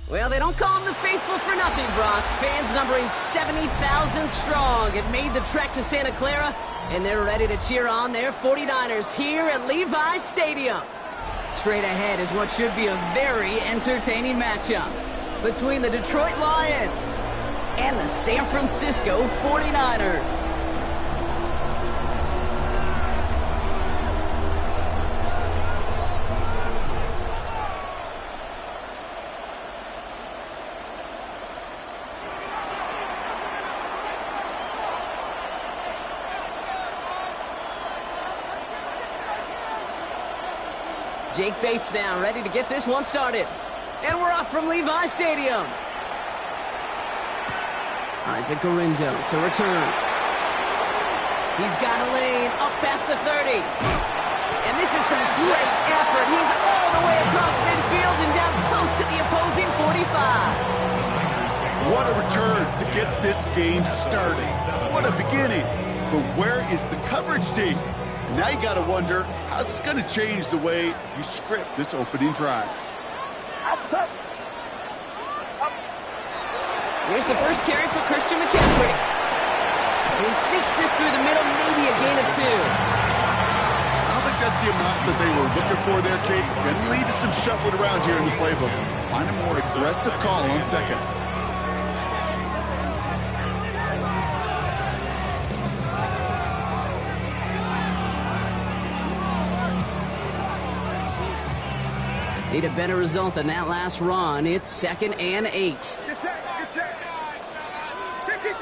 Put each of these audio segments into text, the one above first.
Well, they don't call them the faithful for nothing, Brock. Fans numbering 70,000 strong have made the trek to Santa Clara, and they're ready to cheer on their 49ers here at Levi's Stadium. Straight ahead is what should be a very entertaining matchup between the Detroit Lions and the San Francisco 49ers. Jake Bates now, ready to get this one started. And we're off from Levi's Stadium. Isaac Garindo to return. He's got a lane up past the 30. And this is some great effort. He's all the way across midfield and down close to the opposing 45. What a return to get this game started. What a beginning. But where is the coverage team? Now you got to wonder, how's this going to change the way you script this opening drive? Here's the first carry for Christian McCaffrey. So he sneaks this through the middle, maybe a gain of 2. I don't think that's the amount that they were looking for there, Kate. Going to lead to some shuffling around here in the playbook. Find a more aggressive call on second. Need a better result than that last run. It's 2nd and 8. Get set, 53.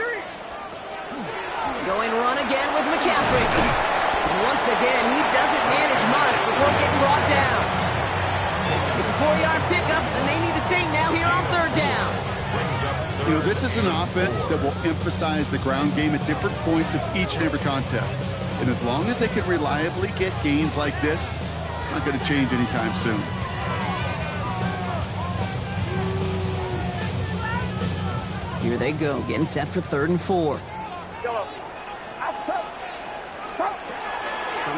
Going run again with McCaffrey. Once again, he doesn't manage much before getting brought down. It's a 4-yard pickup, and they need the same now here on 3rd down. You know, this is an offense that will emphasize the ground game at different points of each and every contest. And as long as they can reliably get gains like this, it's not going to change anytime soon. Here they go, getting set for 3rd and 4. From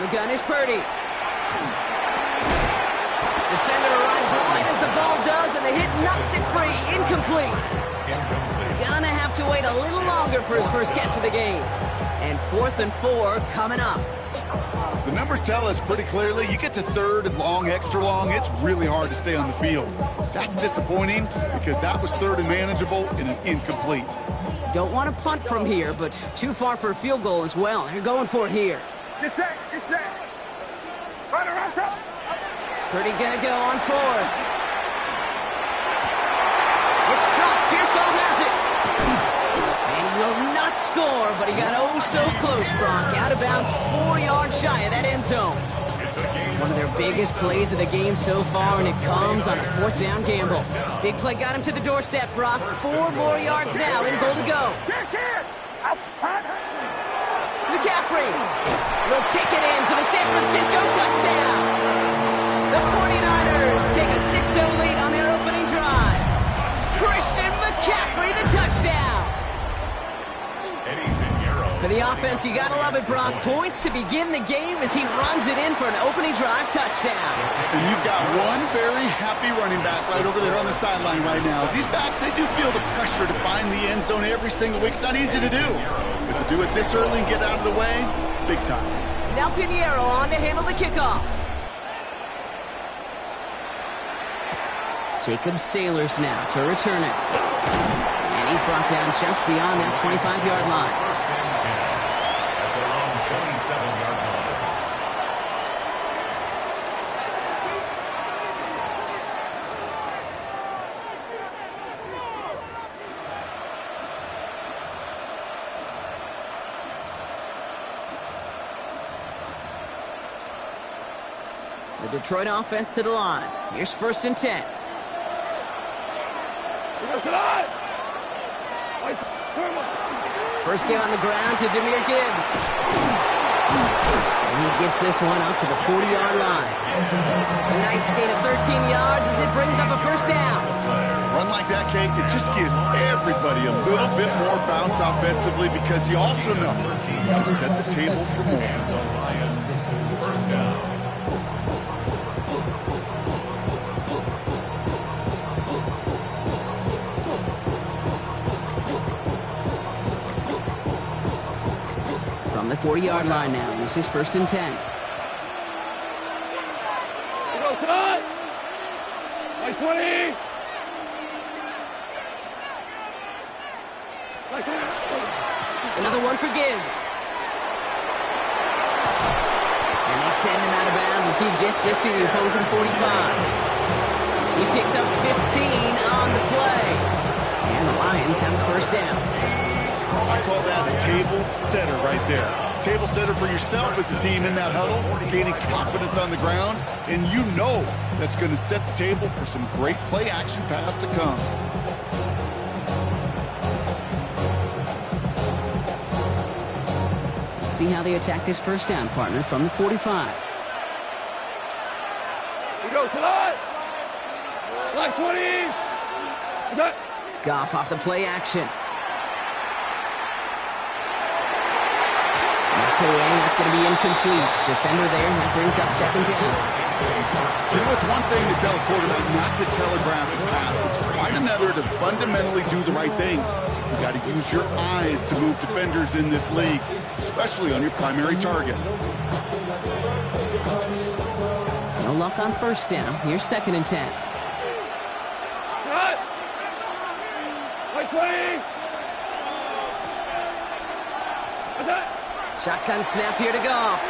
the gun is Purdy. Defender arrives right as the ball does, and the hit knocks it free. Incomplete. Gonna have to wait a little longer for his first catch of the game. And 4th and 4 coming up. The numbers tell us pretty clearly, you get to 3rd and long, extra long, it's really hard to stay on the field. That's disappointing because that was 3rd and manageable and an incomplete. Don't want to punt from here, but too far for a field goal as well. They're going for it here. Get set. Run around, up. Purdy gonna go on 4th. It's caught. Pearsall has it. And he will not score, but he got oh so close, Brock. Out of bounds, 4 yards shy of that end zone. One of their biggest plays of the game so far, and it comes on a 4th down gamble. Big play got him to the doorstep, Brock. 4 more yards now, and goal to go. McCaffrey will take it in for the San Francisco touchdown. The 49ers take a 6-0 lead on their opening drive. Christian McCaffrey, the touchdown. For the offense, you gotta love it, Brock. Points to begin the game as he runs it in for an opening drive touchdown. And you've got one very happy running back right over there on the sideline right now. These backs, they do feel the pressure to find the end zone every single week. It's not easy to do. But to do it this early and get out of the way, big time. Now Pinheiro on to handle the kickoff. Jacob Sailors now to return it. And he's brought down just beyond that 25-yard line. The Detroit offense to the line. Here's 1st and 10. First game on the ground to Jahmyr Gibbs. And he gets this one up to the 40-yard line. A nice gain of 13 yards as it brings up a 1st down. Run like that, Kate, it just gives everybody a little bit more bounce offensively because you also know you can set the table for more. First down. the 40-yard line now. This is 1st and 10. Go, Todd! Like 20! Like 20! Another one for Gibbs. And they send him out of bounds as he gets this to the opposing 45. He picks up 15 on the play. And the Lions have a 1st down. I call that a table setter right there. Table setter for yourself as a team in that huddle, gaining confidence on the ground, and you know that's going to set the table for some great play-action pass to come. Let's see how they attack this 1st down, partner, from the 45. We go, Todd! Like 20! Goff off the play action. Knocked away, that's going to be incomplete. Defender there, that brings up 2nd down. You know, it's one thing to tell a quarterback not to telegraph a pass. It's quite another to fundamentally do the right things. You got to use your eyes to move defenders in this league, especially on your primary target. No luck on 1st down. Here's 2nd and 10. Cut! Like 20! Shotgun snap here to Goff.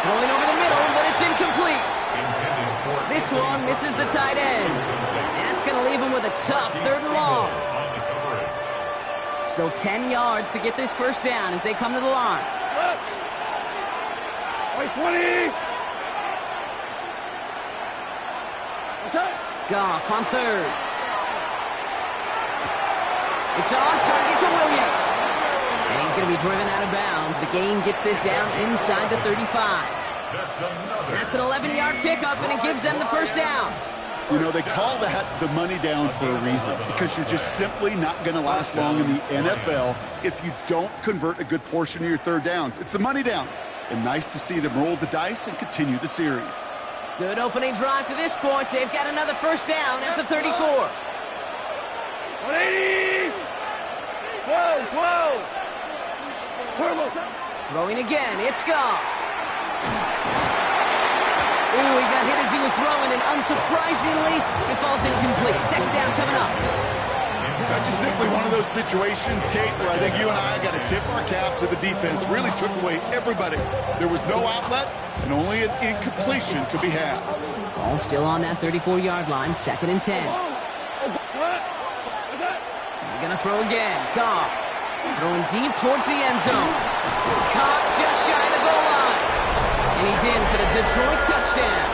Throwing over the middle, but it's incomplete. This one misses the tight end. That's going to leave him with a tough 3rd and long. Still 10 yards to get this 1st down as they come to the line. Like 20! Goff on 3rd. It's on target to Williams. And he's going to be driven out of bounds. The gain gets this down inside the 35. That's an 11-yard pickup, and it gives them the 1st down. You know, they call that the money down for a reason, because you're just simply not going to last long in the NFL if you don't convert a good portion of your 3rd downs. It's the money down. And nice to see them roll the dice and continue the series. Good opening drive to this point. They've got another 1st down at the 34. 180! 12! Throwing again, it's Goff. Ooh, he got hit as he was throwing, and unsurprisingly, it falls incomplete. 2nd down coming up. That's just simply one of those situations, Kate, where I think you and I got to tip our caps to the defense. Really took away everybody. There was no outlet, and only an incompletion could be had. Ball still on that 34-yard line, 2nd and 10. They're going to throw again. Goff throwing deep towards the end zone. Caught just shy of the goal line. And he's in for the Detroit touchdown.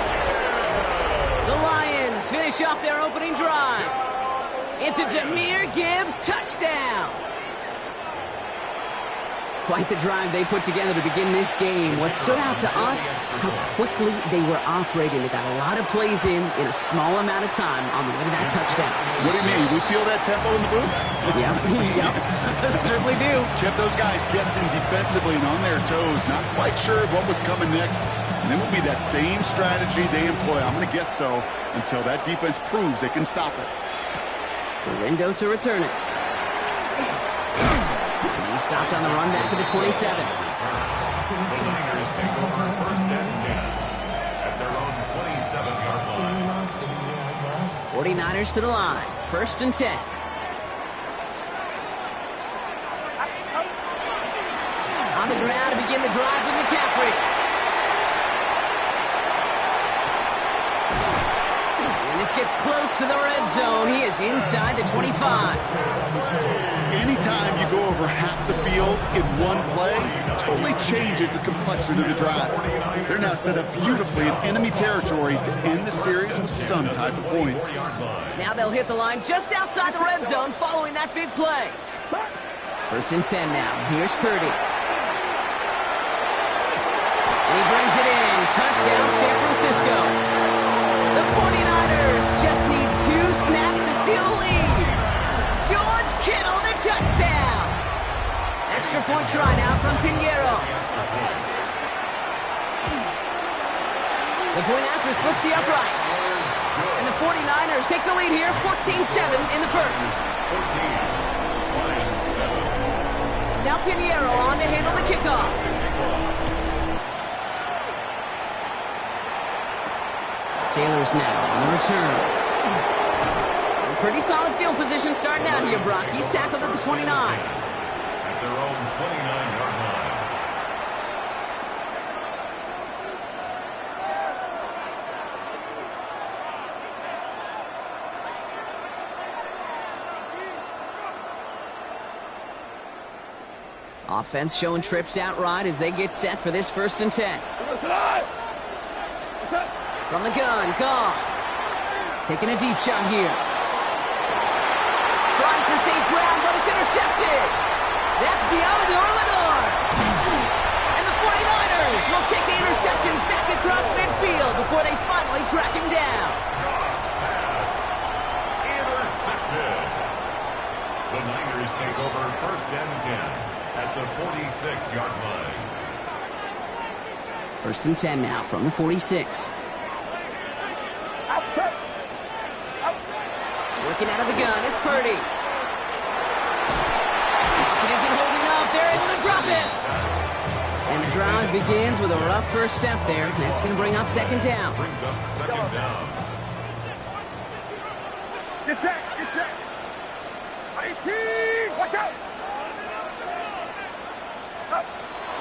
The Lions finish off their opening drive. It's a Jahmyr Gibbs touchdown. Quite the drive they put together to begin this game. What stood out to us, how quickly they were operating. They got a lot of plays in a small amount of time on the way to that touchdown. What do you mean? We feel that tempo in the booth? Yeah, certainly do. Kept those guys guessing defensively and on their toes, not quite sure of what was coming next. And it will be that same strategy they employ. I'm going to guess so until that defense proves they can stop it. Gorindo to return it. He stopped on the run back at the 27. The Niners take over 1st and 10 at their own 27-yard line. 49ers to the line. 1st and 10. On the ground to begin the drive with McCaffrey. And this gets close to the red zone. He is inside the 25. Anytime you go over half the field in one play, totally changes the complexion of the drive. They're now set up beautifully in enemy territory to end the series with some type of points. Now they'll hit the line just outside the red zone following that big play. 1st and 10 now. Here's Purdy. And he brings it in. Touchdown, San Francisco. The 49ers just need 2 snaps to steal the lead. George Kittle, the touchdown. Extra point try now from Pinheiro. The point after splits the uprights. And the 49ers take the lead here, 14-7 in the 1st. Now Pinheiro on to handle the kickoff. Sailors now on the return. Pretty solid field position starting out here, Brock. He's tackled at the 29. At their own 29-yard line. Offense showing trips out right as they get set for this 1st and 10. From the gun, Goff. Taking a deep shot here. Trying for St. Brown, but it's intercepted. That's Diamador Lenore. And the 49ers will take the interception back across midfield before they finally track him down. Cross pass. Intercepted. The Niners take over 1st and 10 at the 46-yard line. 1st and 10 now from the 46. Outside. Working out of the gun, it's Purdy. It isn't holding up, they're able to drop it. And the drive begins with a rough first step there. That's going to bring up 2nd down. Brings up 2nd down. Get set. Get set. 18. Watch out.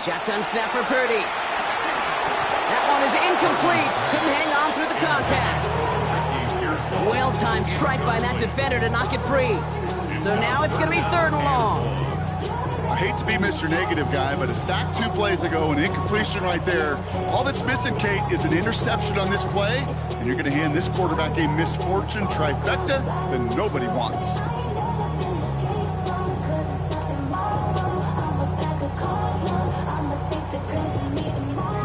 Shotgun snap for Purdy. That one is incomplete. Couldn't hang on through the contact. Well-timed strike by that defender to knock it free. So now it's going to be 3rd and long. I hate to be Mr. Negative guy, but a sack 2 plays ago, an incompletion right there. All that's missing, Kate, is an interception on this play, and you're going to hand this quarterback a misfortune trifecta that nobody wants.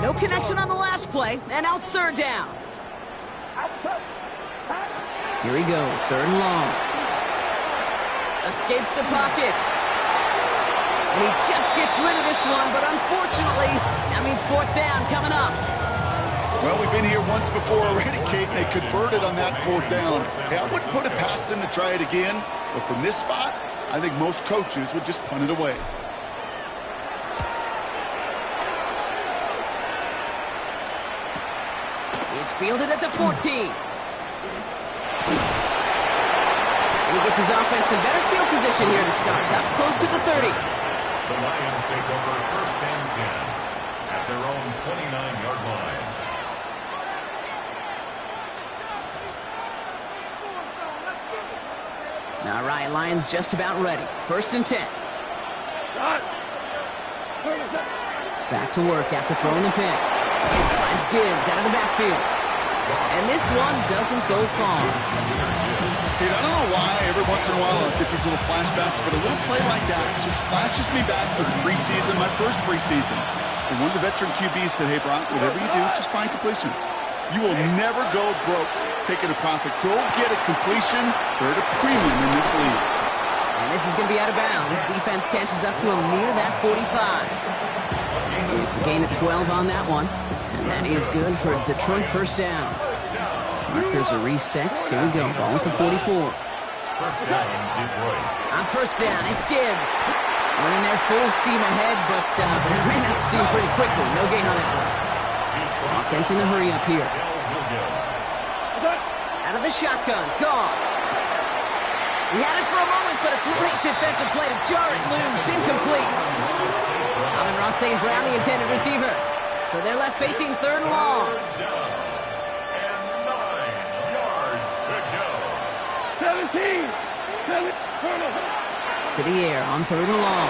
No connection on the last play, and now it's 3rd down. Outside. Here he goes, 3rd and long. Escapes the pocket. And he just gets rid of this one, but unfortunately, that means 4th down coming up. Well, we've been here once before already, Kate. They converted on that 4th down. Hey, I wouldn't put it past him to try it again, but from this spot, I think most coaches would just punt it away. It's fielded at the 14. And he gets his offense in better field position here to start, up close to the 30. The Lions take over 1st and 10 at their own 29-yard line. All right, Lions just about ready. 1st and 10. Back to work after throwing the pick. Finds Gibbs out of the backfield. And this one doesn't go far. Dude, I don't know why every once in a while I get these little flashbacks, but a little play like that just flashes me back to the preseason, my first preseason. And one of the veteran QBs said, hey, Brock, whatever you do, just find completions. You will never go broke taking a profit. Go get a completion. They're at a premium in this league. And this is going to be out of bounds. Defense catches up to him near that 45. It's a gain of 12 on that one. And that is good for Detroit 1st down. Markers are reset. Here we go. Ball with the 44. 1st down, Detroit. On 1st down, it's Gibbs. Running there full steam ahead, but it ran out of steam pretty quickly. No gain on that one. Offense in a hurry up here. Out of the shotgun. Gone. He had it for a moment, but a great defensive play to jar it loose. Incomplete. Amon-Ra St. Brown, the intended receiver. So they're left facing 3rd and long. And 9 yards to go. 17. To the air on 3rd and long.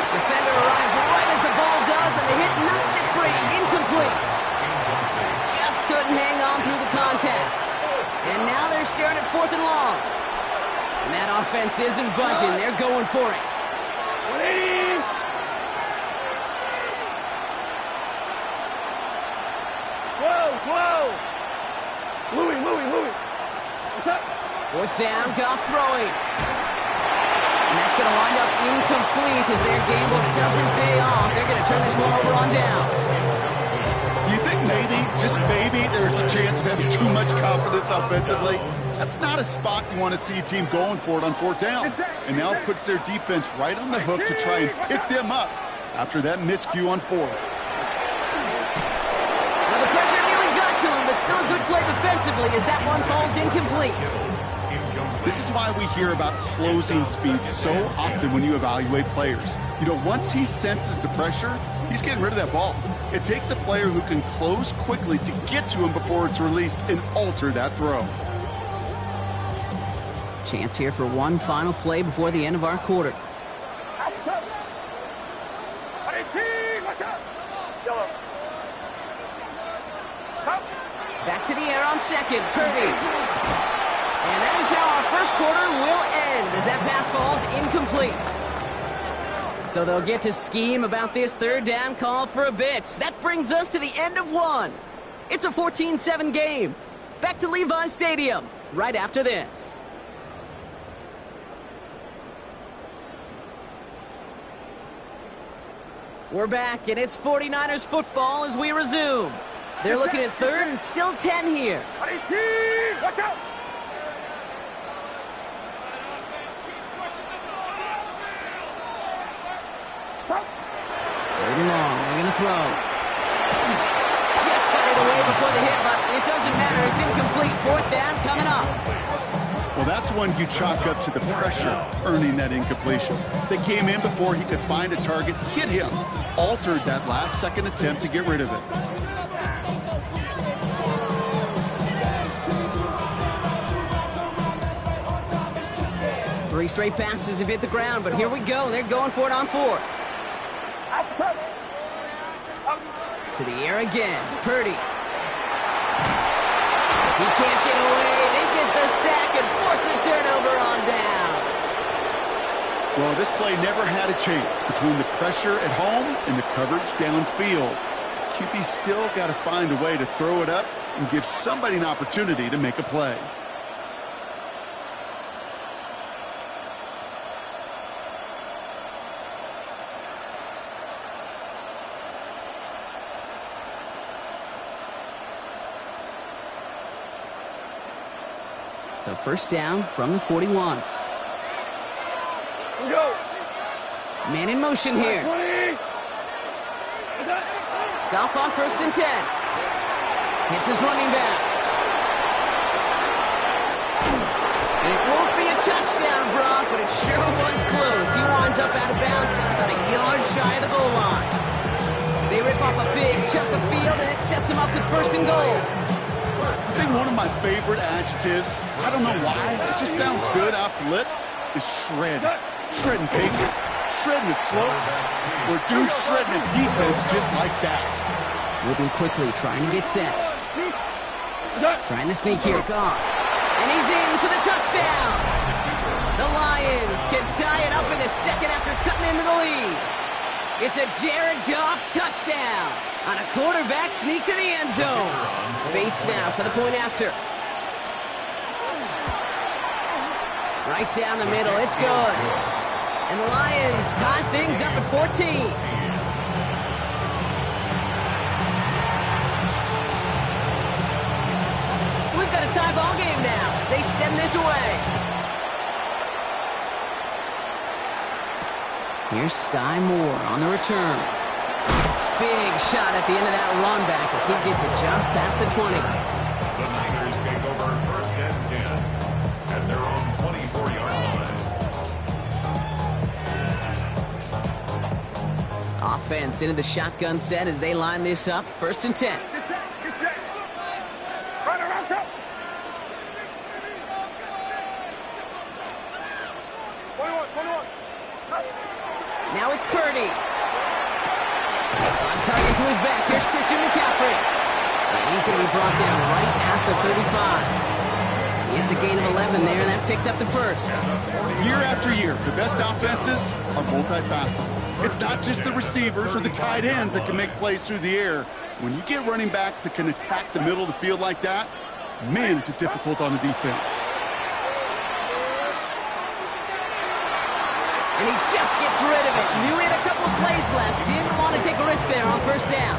Defender arrives right as the ball does, and the hit knocks it free. Incomplete. Just couldn't hang on through the contact. And now they're staring at 4th and long. And that offense isn't budging. They're going for it. 180. Whoa. Louis. What's up? 4th down, Goff throwing. And that's going to wind up incomplete as their game book doesn't pay off. They're going to turn this one over on downs. Do you think maybe, just maybe, there's a chance of having too much confidence offensively? That's not a spot you want to see a team going for it on fourth down. And now it puts their defense right on the hook to try and pick them up after that miscue on fourth. Well, the pressure nearly got to him, but still a good play defensively as that one falls incomplete. This is why we hear about closing speed so often when you evaluate players. You know, once he senses the pressure, he's getting rid of that ball. It takes a player who can close quickly to get to him before it's released and alter that throw. Chance here for one final play before the end of our quarter. Back to the air on second, Purdy. And that is how our first quarter will end as that pass falls incomplete. So they'll get to scheme about this third down call for a bit. That brings us to the end of one. It's a 14-7 game. Back to Levi Stadium right after this. We're back, and it's 49ers football as we resume. They're looking at third and still 10 here. Watch out! Third and long, they're going to throw. Just got it away before the hit, but it doesn't matter. It's incomplete. Fourth down coming up. Well, that's one you chalk up to the pressure earning that incompletion. They came in before he could find a target, hit him, altered that last-second attempt to get rid of it. Three straight passes have hit the ground, but here we go. They're going for it on fourth. To the air again. Purdy. He can't get away. They get the sack and force a turnover on down. Well, this play never had a chance between the pressure at home and the coverage downfield. QB still got to find a way to throw it up and give somebody an opportunity to make a play. So first down from the 41. Go! Man in motion here. Goff on first and 10. Hits his running back. It won't be a touchdown, Brock, but it sure was close. He winds up out of bounds just about a yard shy of the goal line. They rip off a big chunk of field, and it sets him up with first and goal. I think one of my favorite adjectives, I don't know why, it just sounds good off the lips, is shred. Shredding pavement, shredding the slopes, or dude shredding a defense just like that. Moving quickly, trying to get set. Trying to sneak here, Goff. And he's in for the touchdown. The Lions can tie it up in the second after cutting into the lead. It's a Jared Goff touchdown on a quarterback sneak to the end zone. Bates now for the point after. Right down the middle, it's good. And the Lions tie things up at 14. So we've got a tie ball game now as they send this away. Here's Sky Moore on the return. Big shot at the end of that run back as he gets it just past the 20. The Niners take over first and 10 at their own 24-yard line. Offense into the shotgun set as they line this up. First and 10. Get set! Get set! Run around, set! 21. Now it's Purdy. On target to his back. Here's Christian McCaffrey. And he's going to be brought down right at the 35. It's a gain of 11 there, and that picks up the first. Year after year, the best offenses are multifaceted. It's not just the receivers or the tight ends that can make plays through the air. When you get running backs that can attack the middle of the field like that, man, is it difficult on the defense. And he just gets rid of it. Knew he had a couple of plays left. Didn't want to take a risk there on first down.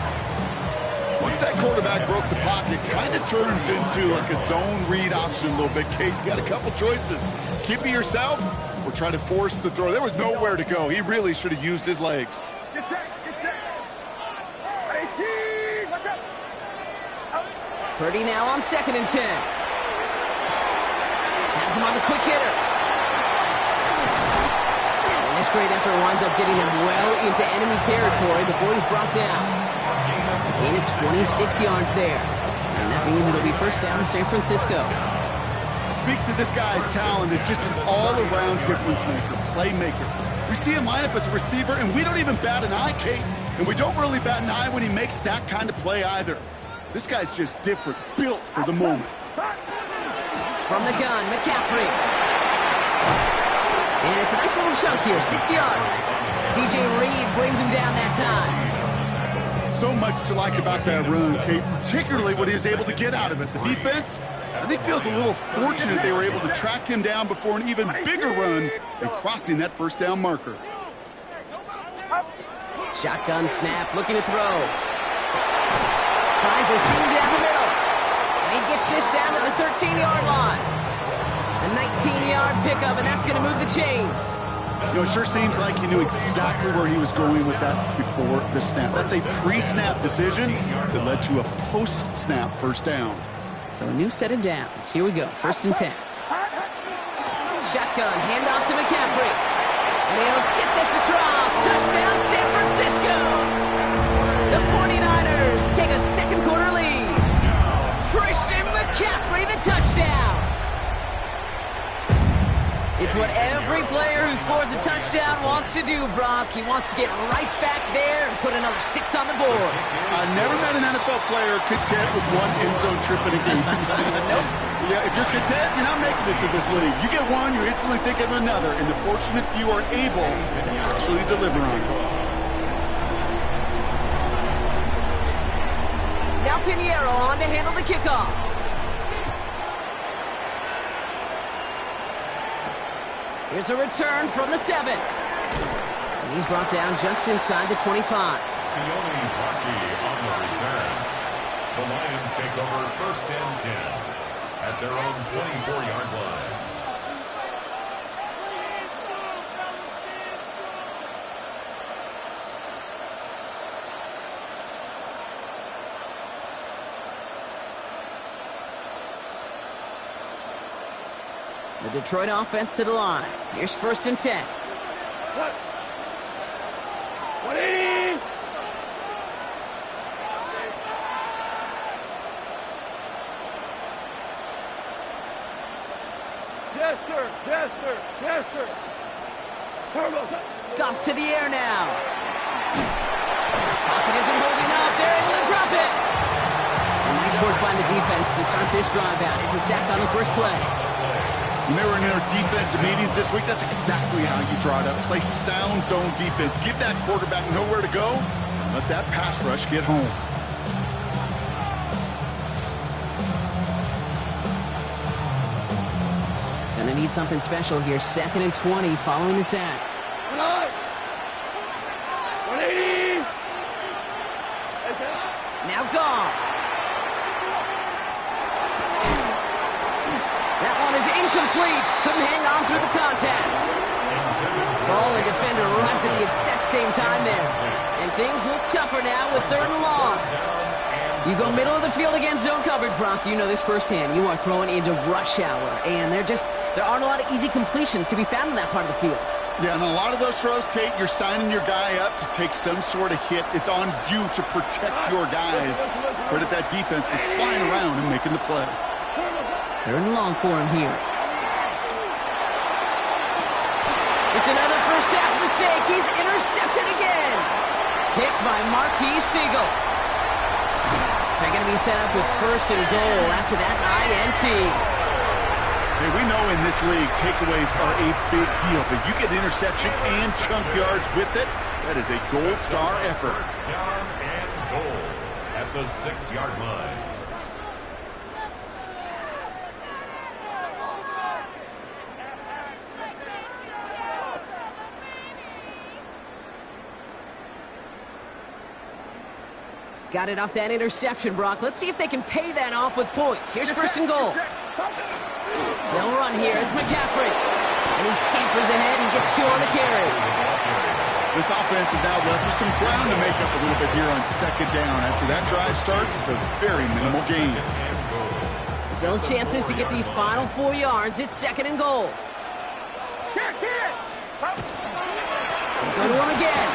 Once that quarterback broke the pocket, kind of turns into like a zone read option a little bit, Kate. You got a couple choices. Keep it yourself or try to force the throw. There was nowhere to go. He really should have used his legs. Get set, get set. 18, watch out. Purdy now on 2nd and 10. Has him on the quick hitter. And this great effort winds up getting him well into enemy territory before he's brought down. Gain of 26 yards there. And that means it'll be first down San Francisco. Speaks to this guy's talent as just an all-around difference maker, playmaker. We see him line up as a receiver, and we don't even bat an eye, Kate. And we don't really bat an eye when he makes that kind of play either. This guy's just different, built for the moment. From the gun, McCaffrey. And it's a nice little chunk here, 6 yards. DJ Reed brings him down that time. So much to like about that run, Kate, particularly what he is able to get out of it. The defense, I think, feels a little fortunate they were able to track him down before an even bigger run and crossing that first down marker. Shotgun snap, looking to throw. Finds a seam down the middle. And he gets this down to the 13-yard line. A 19-yard pickup, and that's going to move the chains. You know, it sure seems like he knew exactly where he was going with that before the snap. That's a pre-snap decision that led to a post-snap first down. So a new set of downs. Here we go, 1st and 10. Shotgun, handoff to McCaffrey. And he'll get this across. Touchdown, San Francisco. The 49ers take a second quarter lead. Christian McCaffrey, the touchdown. It's what every player who scores a touchdown wants to do, Brock. He wants to get right back there and put another 6 on the board. I've never met an NFL player content with one end zone trip in a game. Nope. Yeah, if you're content, you're not making it to this league. You get one, you're instantly thinking of another, and the fortunate few are able to actually deliver on it. Now Pinheiro on to handle the kickoff. Here's a return from the 7. And he's brought down just inside the 25. Sione Parkey on the return. The Lions take over 1st and 10 at their own 24-yard line. The Detroit offense to the line. Here's 1st and 10. 180. Yes, sir. Yes, sir. Yes, sir. Goff to the air now. Pocket isn't holding up. They're able to drop it. And nice work by the defense to start this drive out. It's a sack on the first play. When they were in their defensive meetings this week, that's exactly how you draw it up. Play sound zone defense. Give that quarterback nowhere to go. Let that pass rush get home. Gonna need something special here. 2nd and 20 following the sack. 180. Now Goff. That one is incomplete. Couldn't hang on through the contact. Ball and defender arrived at the exact same time there. And things look tougher now with 3rd and long. You go middle of the field against zone coverage, Brock. You know this firsthand. You are throwing into rush hour. And there aren't a lot of easy completions to be found in that part of the field. Yeah, and a lot of those throws, Kate, you're signing your guy up to take some sort of hit. It's on you to protect your guys. Credit that defense for flying around and making the play. 3rd and long for him here. It's another first half mistake. He's intercepted again. Picked by Marquis Siegel. They're going to be set up with 1st and goal after that INT. Hey, we know in this league, takeaways are a big deal, but you get interception and chunk yards with it. That is a gold star effort. 1st down and goal at the 6-yard line. Got it off that interception, Brock. Let's see if they can pay that off with points. Here's first and goal. They'll run here. It's McCaffrey. And he scampers ahead and gets 2 on the carry. This offense is now left with some ground to make up a little bit here on second down. After that drive starts, a very minimal gain. Still chances to get these final 4 yards. It's second and goal. They go to him again.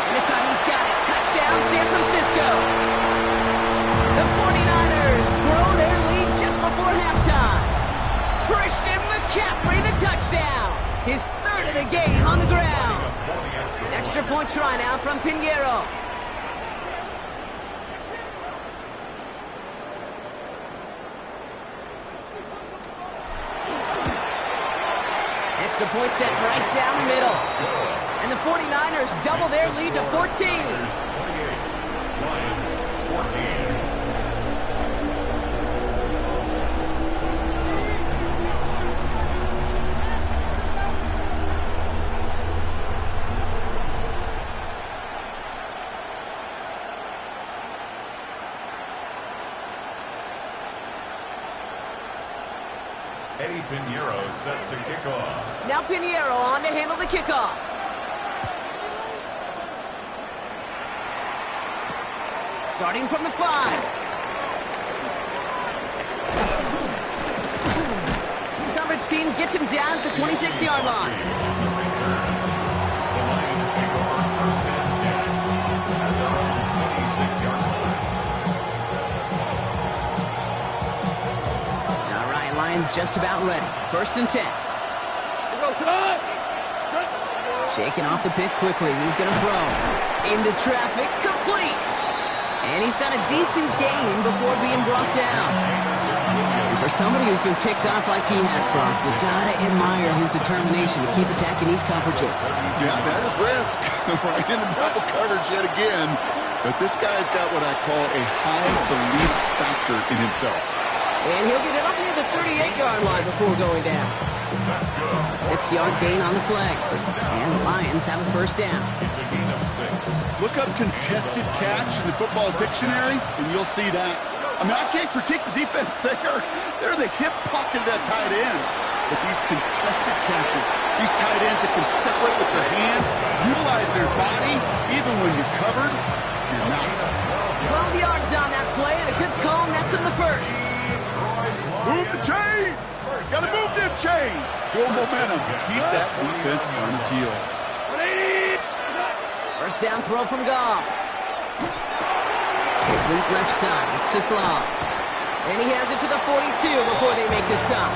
And this time he's got it. Touchdown, San Francisco. The 49ers grow their lead just before halftime. Christian McCaffrey, the touchdown. His 3rd of the game on the ground. An extra point try now from Pinheiro. Extra point set right down the middle. And the 49ers double their lead to 14. Lions 14. Eddie Pinheiro set to kick off. Now Pinheiro on to handle the kickoff. Starting from the 5. Coverage team gets him down at the 26-yard line. The Lions take over first and 10 at their own 26-yard line. All right, Lions just about ready. First and 10. Shaking off the pick quickly. He's going to throw. Into traffic. Complete. And he's got a decent gain before being brought down. And for somebody who's been picked off like he has, Brock, you gotta admire his determination to keep attacking these coverages. Yeah, that is risk. Right into double coverage yet again. But this guy's got what I call a high belief factor in himself. And he'll get it up near the 38-yard line before going down. 6-yard gain on the play. And the Lions have a first down. It's a gain of 6. Look up contested catch in the football dictionary, and you'll see that. I mean, I can't critique the defense there. They're the hip pocket of that tight end. But these contested catches, these tight ends that can separate with their hands, utilize their body, even when you're covered, you're not. 12 yards on that play, and a good call, and that's in the first. Move the chains! Gotta move them chains! Build momentum to keep that defense on its heels. First down throw from Goff. Complete left side. It's to Slav. And he has it to the 42 before they make the stop.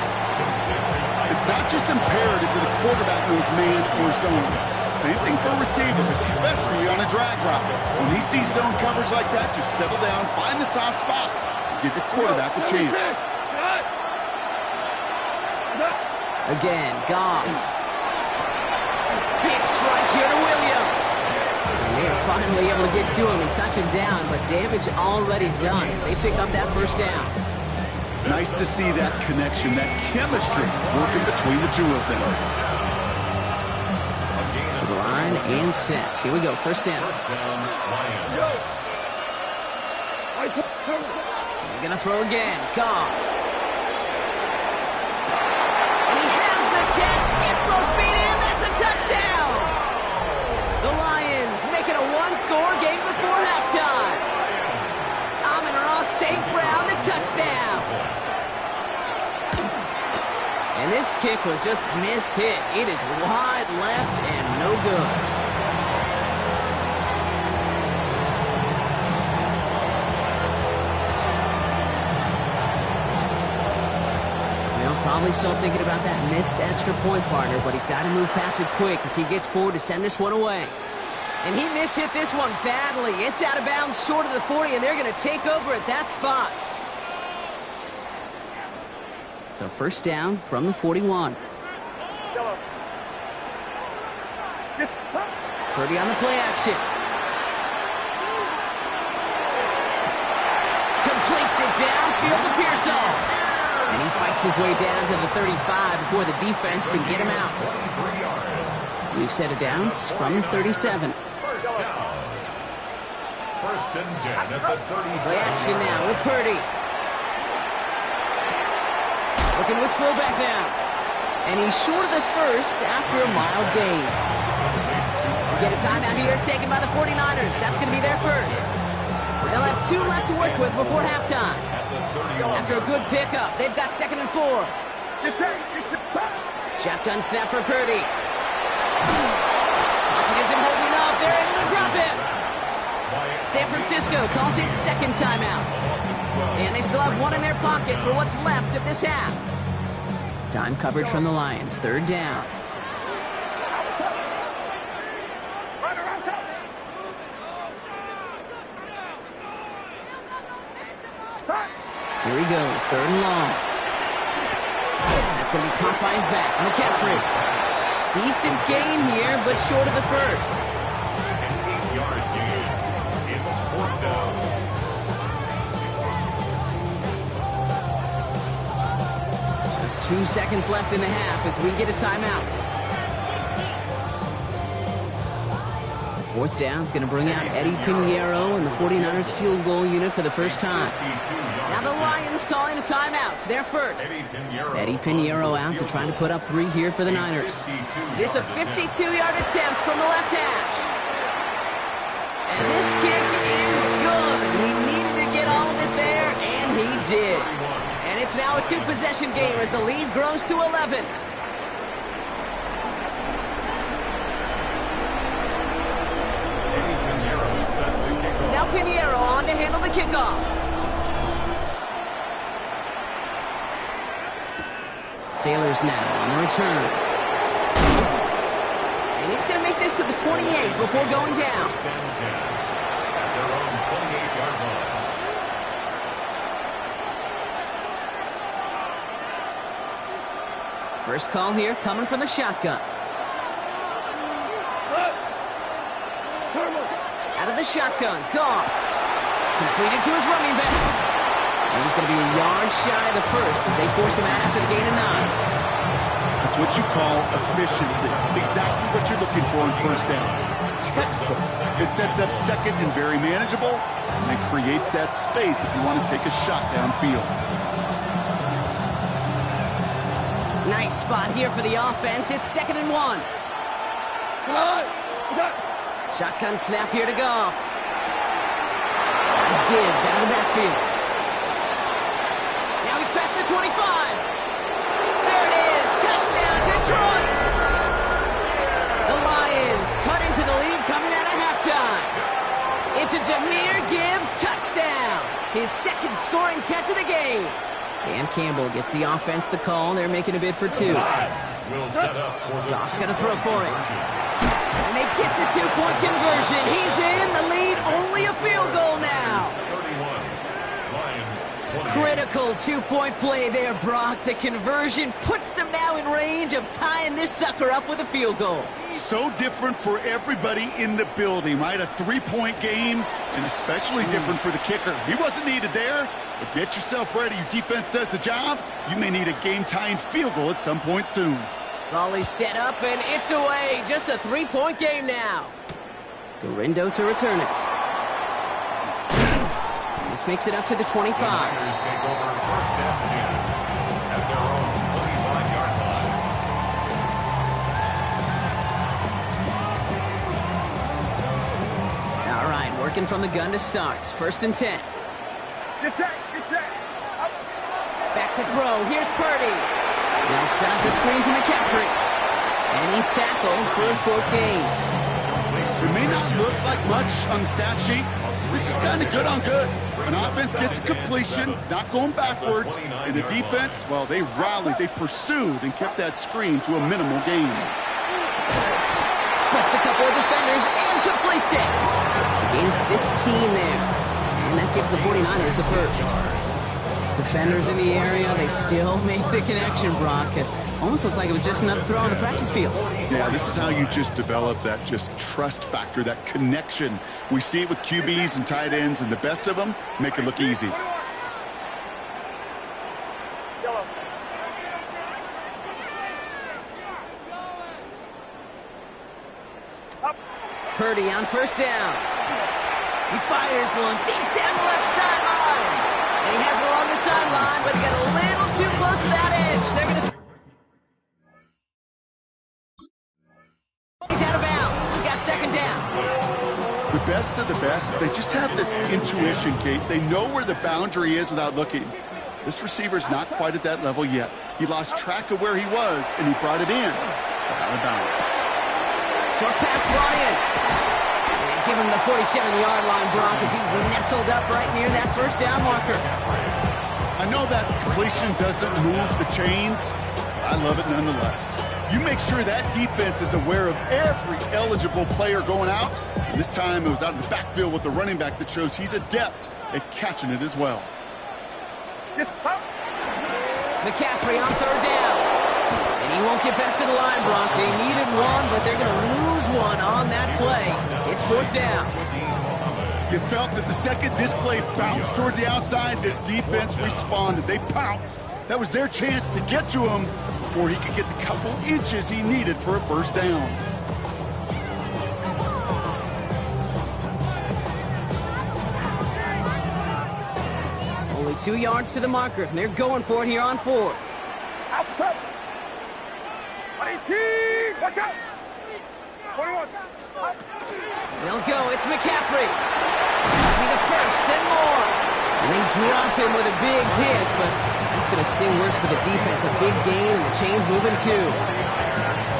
It's not just imperative that a quarterback knows man or zone. Same thing for a receiver, especially on a drag route. When he sees zone coverage like that, just settle down, find the soft spot, and give your quarterback a chance. Again, Goff. Big strike here to Williams. And they are finally able to get to him and touch him down, but damage already done as they pick up that first down. Nice to see that connection, that chemistry working between the two of them. To the line and set. Here we go, first down. They're going to throw again. Goff. And he has the catch. Gets both feet in. That's a touchdown. The Lions make it a one-score game before halftime. Amon-Ra St. Brown, the touchdown. And this kick was just mishit. It is wide left and no good. Probably still thinking about that missed extra point, partner, but he's got to move past it quick as he gets forward to send this one away. And he mishit this one badly. It's out of bounds short of the 40, and they're going to take over at that spot. So first down from the 41. Purdy on the play action. Completes it downfield to Pearsall. And he fights his way down to the 35 before the defense can get him out. We've set a downs from the 37. first and 10 at the 37. Play action now with Purdy. Looking to his fullback now. And he's short of the first after a mild gain. We get a timeout here taken by the 49ers. That's going to be their first. They'll have 2 left to work with before halftime. After a good pickup, they've got 2nd and 4. Shotgun snap for Purdy. Pocket isn't holding up. They're able to drop it. San Francisco calls it 2nd timeout. And they still have 1 in their pocket for what's left of this half. Time coverage from the Lions. 3rd down. Here he goes, 3rd and long. That's going to be caught by his back. McCaffrey. Decent gain here, but short of the first. An 8-yard gain. It's 4th down. Just 2 seconds left in the half as we get a timeout. So 4th down is going to bring out Eddie Pinheiro and the 49ers field goal unit for the first time. Now the Lions calling a timeout. They're first. Eddie Pinheiro out to try to put up 3 here for the Niners. This a 52-yard attempt from the left hash. And this kick is good. He needed to get all of it there, and he did. And it's now a 2-possession game as the lead grows to 11. Now Pinheiro on to handle the kickoff. Sailors now on the return. And he's going to make this to the 28 before going down. First and 10 at their own 28-yard line. First call here coming from the shotgun. Out of the shotgun, Goff. Completed to his running back. And he's going to be a yard shy of the first as they force him out after the gain of 9. That's what you call efficiency. Exactly what you're looking for in 1st down. Textbook. It sets up 2nd and very manageable, and it creates that space if you want to take a shot downfield. Nice spot here for the offense. It's 2nd and 1. Shotgun snap here to Goff. That's Gibbs out of the backfield. Now he's past the 25. There it is. Touchdown, Detroit. The Lions cut into the lead coming out of halftime. It's a Jahmyr Gibbs touchdown. His 2nd scoring catch of the game. Dan Campbell gets the offense the call. They're making a bid for 2. Goff's going to throw for it. And they get the 2-point conversion. He's in the lead. Only a field goal now. 31. Lions 28. Critical 2-point play there, Brock. The conversion puts them now in range of tying this sucker up with a field goal. So different for everybody in the building, right? A 3-point game, and especially different for the kicker. He wasn't needed there, but get yourself ready. Your defense does the job. You may need a game-tying field goal at some point soon. Volley set up, and it's away. Just a 3-point game now. Garindo to return it. This makes it up to the 25. The Niners take over 1st and 10 at their own 25-yard line. All right, working from the gun to start. 1st and 10. Get set. Back to throw. Here's Purdy. They'll set up the screen to McCaffrey. And he's tackled for a 4th gain. It may not look like much on the stat sheet. This is kind of good on good. An offense gets a completion, not going backwards. And the defense, well, they rallied, they pursued, and kept that screen to a minimal gain. Splits a couple of defenders and completes it. Gain 15 there. And that gives the 49ers the first. Defenders in the area, they still make the connection, Brock. It almost looked like it was just another throw on the practice field. Yeah, this is how you just develop that just trust factor, that connection. We see it with QBs and tight ends, and the best of them make it look easy. Purdy on 1st down. He fires one deep down the left sideline. And he has it along the sideline, but he got a little too close to that edge. They're going to... He's out of bounds. We got second down. The best of the best, they just have this intuition, Kate. They know where the boundary is without looking. This receiver's not quite at that level yet. He lost track of where he was, and he brought it in. Out of bounds. Short pass brought in. And give him the 47-yard line, Brock, as he's nestled up right near that first down marker. I know that completion doesn't move the chains. I love it nonetheless. You make sure that defense is aware of every eligible player going out. And this time it was out of the backfield with the running back that shows he's adept at catching it as well. McCaffrey on third down. And he won't get back to the line, Brock. They needed one, but they're going to lose one on that play. It's fourth down. You felt it the second this play bounced toward the outside, this defense responded. They pounced. That was their chance to get to him before he could get the couple inches he needed for a first down. Only 2 yards to the marker, and they're going for it here on fourth. Outside. 18. Watch out. 21. They'll go. It's McCaffrey. That'll be the first and more. And they drop him with a big hit, but that's going to sting worse for the defense. A big gain, and the chain's moving too.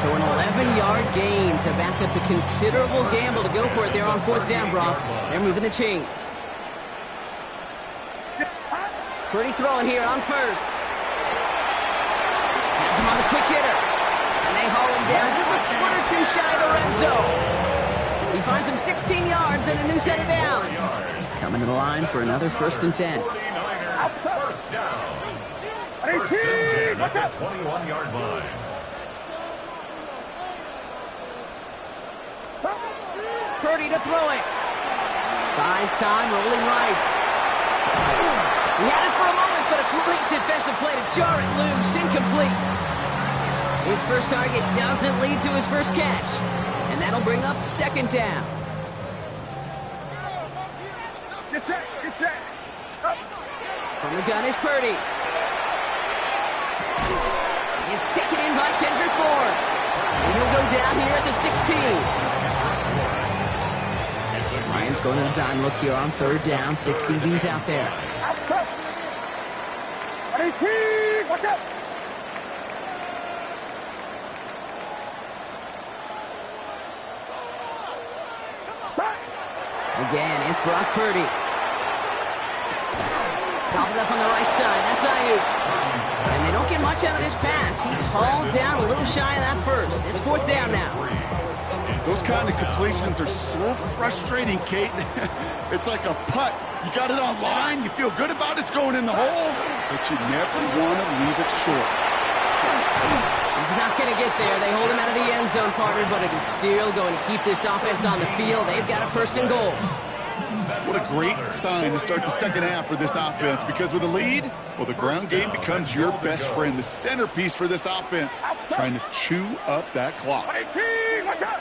So an 11-yard gain to back up the considerable gamble to go for it there on fourth down, Brock. They're moving the chains. Purdy throwing here on first. Has him on the quick hitter. And they haul him down just a foot or two shy of the red zone. He finds him 16 yards and a new set of downs. Coming to the line for another first and 10. First down. 18. Watch out. 21-yard line. Purdy to throw it. Buys time, rolling right. He had it for a moment, but a great defensive play to jar it loose. Incomplete. His first target doesn't lead to his first catch. And that'll bring up second down. Get set. Get set. Up. From the gun is Purdy. It's taken in by Kendrick Bourne. And he'll go down here at the 16. Lions going to a dime look here on third down. 6 DBs out there. Outside. 18. Watch out. Again, it's Brock Purdy. Gobbled up on the right side. That's Ayuk. And they don't get much out of this pass. He's hauled down a little shy of that first. It's fourth down now. Those kind of completions are so frustrating, Kate. It's like a putt. You got it on line, you feel good about it's going in the hole, but you never want to leave it short. He's not going to get there. They hold him out of the end zone, partner, but it is still going to keep this offense on the field. They've got a first and goal. What a great sign to start the second half for this offense, because with a lead, well, the ground game becomes your best friend, the centerpiece for this offense, trying to chew up that clock. 18. Watch out.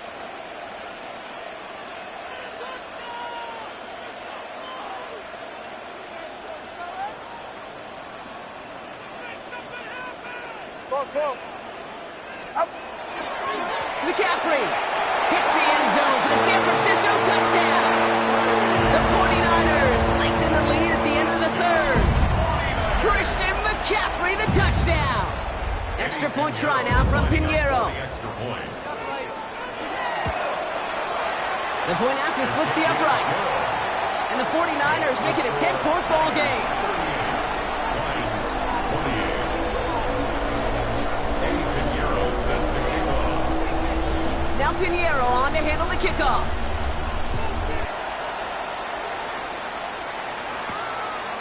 McCaffrey hits the end zone for the San Francisco touchdown. The 49ers lengthen the lead at the end of the third. Christian McCaffrey, the touchdown. Extra point try now from Pinheiro. The point after splits the uprights. And the 49ers make it a 10-point ball game. Now Pinheiro on to handle the kickoff.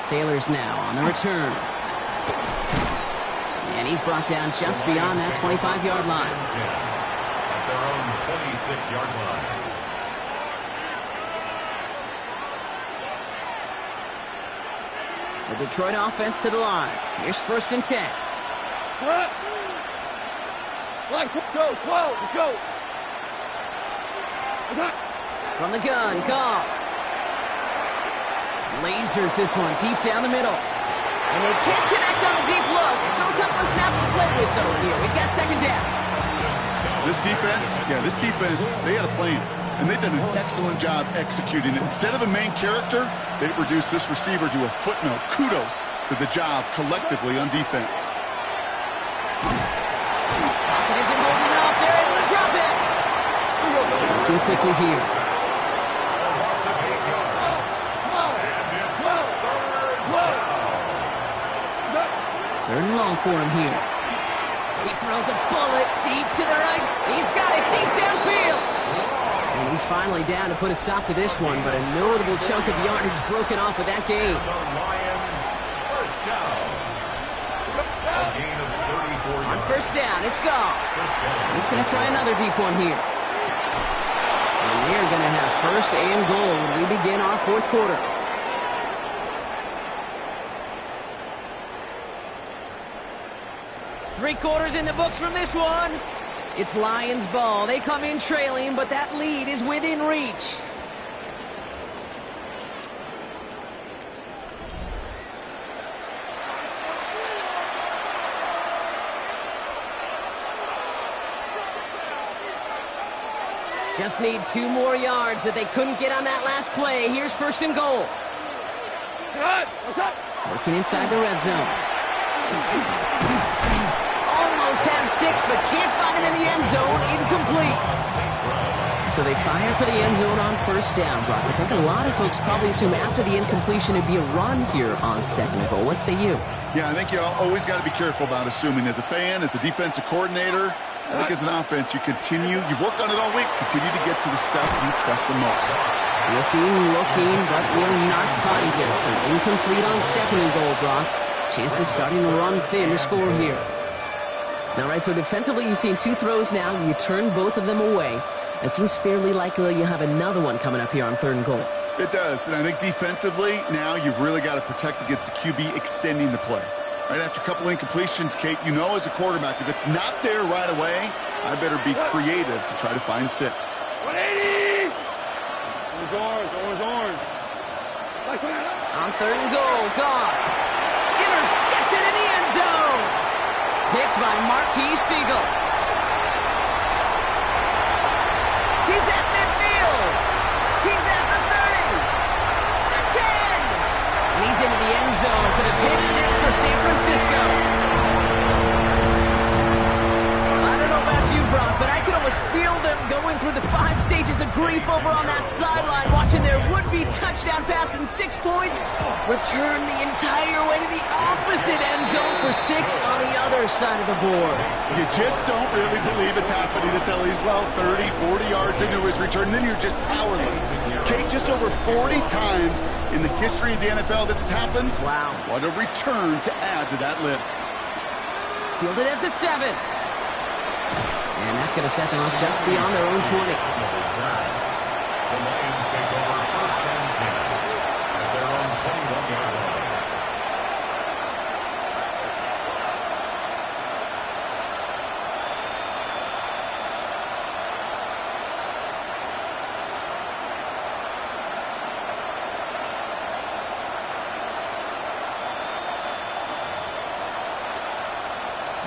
Sailors now on the return. And he's brought down just beyond that 25-yard line. At their own 26-yard line. The Detroit offense to the line. Here's first and 10. Go. From the gun, Goff. Lasers this one deep down the middle. And they can't connect on the deep look. Still a couple of snaps to play with, though, here. We've got second down. This defense, they had a plan. And they've done an excellent job executing it. Instead of a main character, they've reduced this receiver to a footnote. Kudos to the job collectively on defense. Pocket isn't holding up. They're able to drop it. Working quickly here. Third and long for him here. He throws a bullet deep to the right. He's got it deep downfield. And he's finally down to put a stop to this one, but a notable chunk of yardage broken off with that game. On first down, it's gone. He's going to try another deep one here. And they're going to have first and goal when we begin our fourth quarter. Three quarters in the books from this one. It's Lions ball. They come in trailing, but that lead is within reach. Just need 2 more yards that they couldn't get on that last play. Here's first and goal. Working inside the red zone. Almost had 6, but can't find him in the end zone. Incomplete. So they fire for the end zone on first down, Brock. I think a lot of folks probably assume after the incompletion it'd be a run here on second and goal. What say you? Yeah, I think you always got to be careful about assuming. As a fan, as a defensive coordinator, I think as an offense, you've worked on it all week, continue to get to the stuff you trust the most. Looking, but will not find it. So incomplete on second and goal, Brock. Chances starting to run thin to score here. All right, so defensively, you've seen 2 throws now. You turn both of them away. It seems fairly likely you have another one coming up here on third and goal. It does, and I think defensively, now you've really got to protect against the QB extending the play. Right after a couple incompletions, Kate, you know as a quarterback, if it's not there right away, I better be creative to try to find 6. 180! Orange. On third and goal, gone. Intercepted in the end zone. Picked by Marquis Siegel. He's at midfield. He's at the 30. The 10. And he's into the end zone for the pick 6 for San Francisco. I don't know about you, Brock, but I could almost feel them going through the 5 stages of grief over on that sideline, watching their would-be touchdown pass in 6 points return the entire way to the opposite end zone for 6 on the other side of the board. You just don't really believe it's happening until he's, 30, 40 yards into his return, and then you're just powerless. Kate, just over 40 times in the history of the NFL this has happened. Wow. What a return to add to that list. Fielded at the 7. And that's going to set them up just beyond their own 20. The Lions take over first and 10 at their own 21-yard line.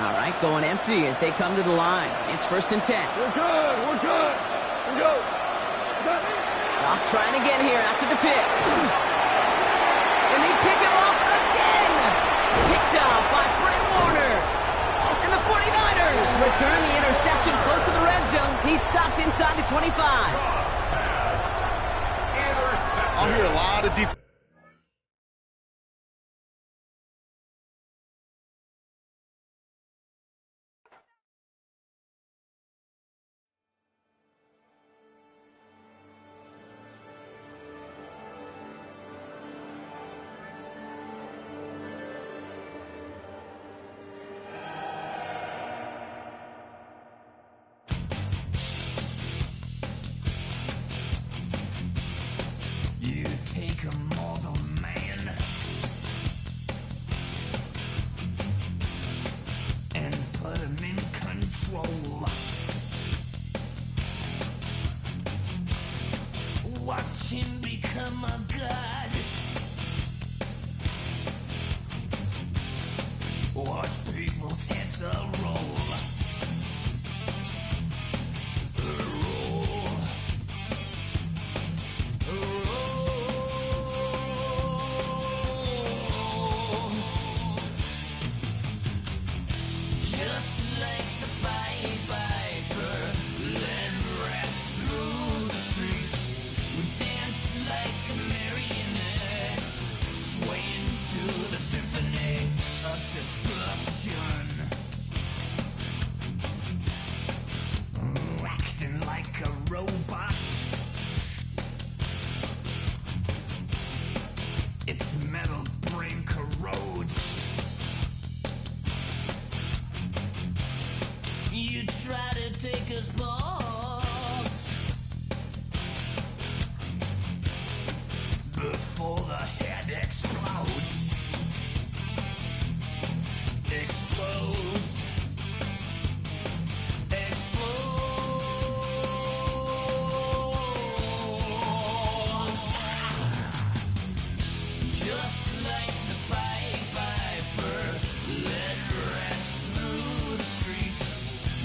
All right, going empty as they come to the line. It's first and 10. We're good. Let's go. Off trying again here after the pick. And they pick him off again. Picked off by Fred Warner. And the 49ers return the interception close to the red zone. He's stopped inside the 25. I'll hear a lot of deep. You take a You try to take us boss before the head explodes. Explodes. Just like the Pied Piper, led rats through the streets.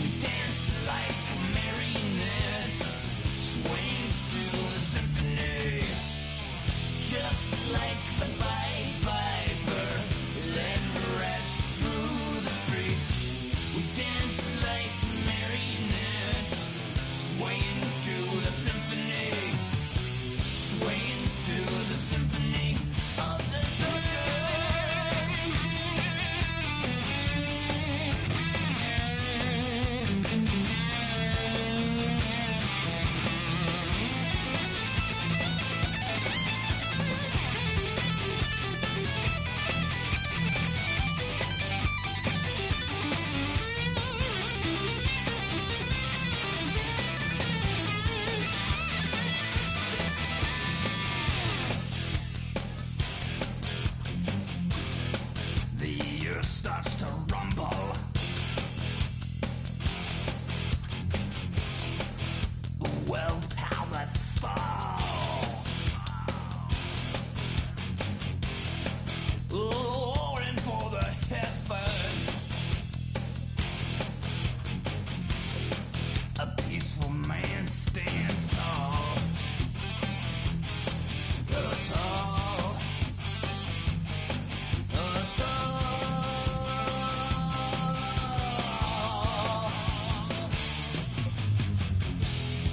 We dance like marionettes, swing to the symphony. Just like the Pied Piper, led rats through the streets. We dance like marionettes, swaying to the symphony. Swaying to the symphony of destruction. The earth starts to rumble. World powers fall. Roaring for the heavens. A peaceful man stands tall. Tall.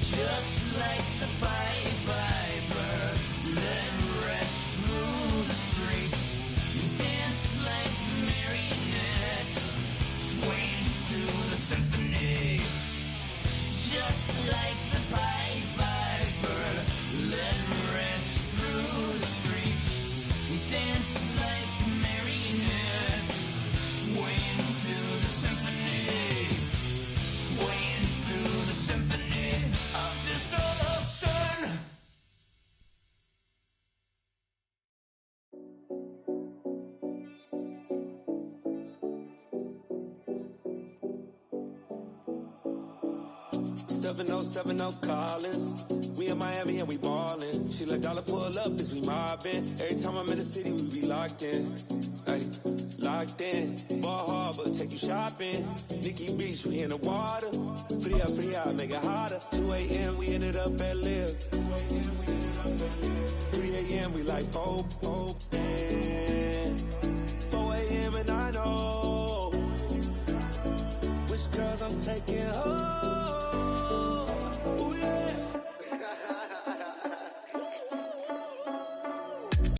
Just like the Pied Piper, led rats through the streets. Dance like marionettes, swaying to the symphony. Just like the Pied Piper, led rats through the streets. Dance like marionettes, swaying to the symphony. Swaying to the symphony of destruction. Seven oh Collins. We in Miami and we ballin'. She let dollar pull up as we mobbin'. Every time I'm in the city, we be locked in. Ay, locked in. Ball Harbor, take you shopping. Nikki Beach, we in the water. Free out, make it hotter. 2 a.m. we ended up at Live. 3 a.m. we like Pope. 4 a.m. and I know which girls I'm taking home.